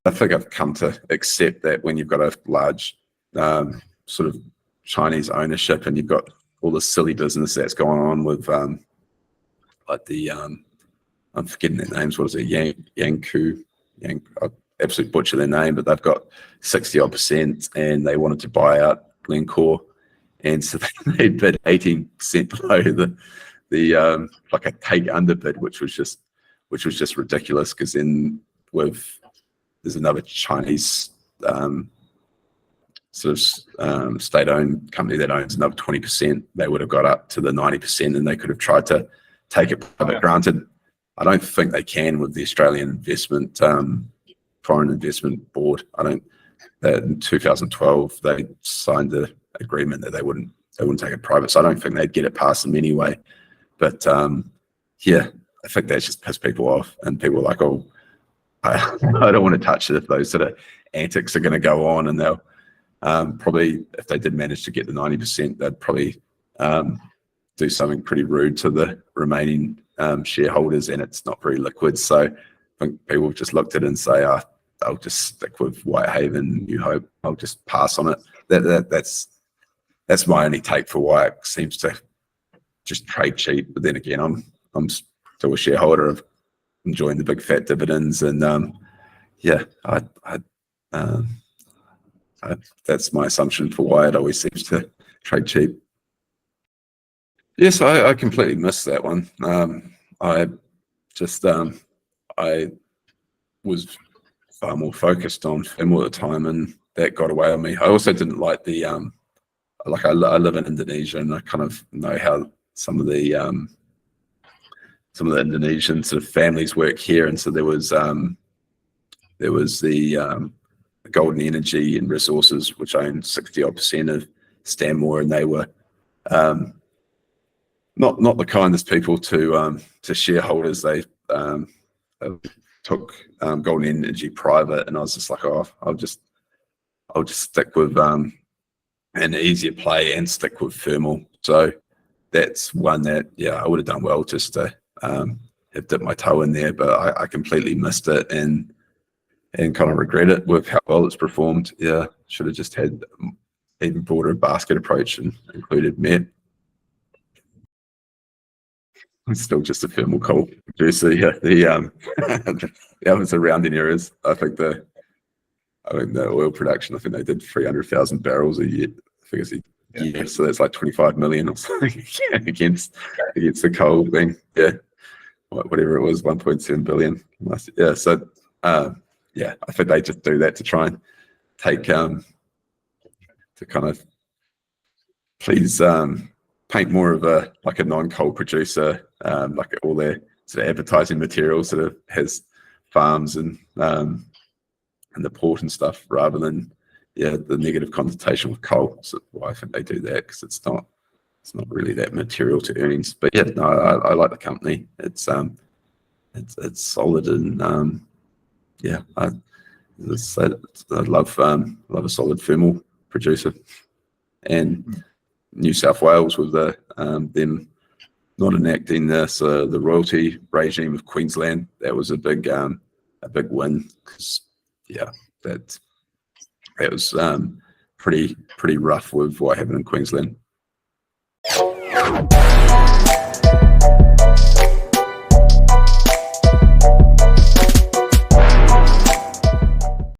I think I've come to accept that when you've got a large sort of Chinese ownership and you've got all this silly business that's going on with like the I'm forgetting their names. What is it? Yancoal. I absolutely butcher their name, but they've got 60-odd%, and they wanted to buy out Yancoal, and so they bid 18% below the like a take underbid, which was just ridiculous. Because then there's another Chinese sort of state-owned company that owns another 20%. They would have got up to the 90%, and they could have tried to take it private. Granted, I don't think they can with the Australian investment foreign investment board. That in 2012 they signed the agreement that they wouldn't take it private. So I don't think they'd get it past them anyway. But yeah, I think that just pissed people off, and people are like, oh, I don't want to touch it if those sort of antics are going to go on, and they'll probably, if they did manage to get the 90%, they'd probably do something pretty rude to the remaining shareholders, and it's not very liquid. So I think people have just looked at it and say, oh, I'll just stick with Whitehaven, New Hope, I'll just pass on it. That's my only take for why it seems to just trade cheap. But then again, I'm still a shareholder of enjoying the big fat dividends, and yeah, that's my assumption for why it always seems to trade cheap. Yes, I completely missed that one. I was far more focused on Stanmore at the time, and that got away on me. I also didn't like the like I live in Indonesia, and I kind of know how some of the Indonesian sort of families work here, and so there was the Golden Energy and Resources, which owned 60-odd% of Stanmore, and they were not the kindest people to shareholders. They took Golden Energy private, and I was just like, oh, I'll just stick with an easier play and stick with thermal. So that's one that, yeah, I would have done well just to have dipped my toe in there, but I completely missed it and kind of regret it with how well it's performed. Yeah, should have just had even broader basket approach and included met. I'm still just a thermal coal producer. Yeah, the others around in areas. I think the oil production, I think they did 300,000 barrels a year. I think it's a year, so that's like 25 million or something against the coal thing. Yeah, whatever it was, 1.7 billion. Yeah, so yeah, I think they just do that to try and take to kind of please paint more of a non-coal producer, like all their sort of advertising material sort of has farms and the port and stuff, rather than the negative connotation with coal. So why I think they do that, because it's not really that material to earnings. But yeah, no, I like the company. It's solid, and yeah, I love a solid thermal producer. And New South Wales with them not enacting the royalty regime of Queensland, that was a big win, because yeah, that was pretty rough with what happened in Queensland.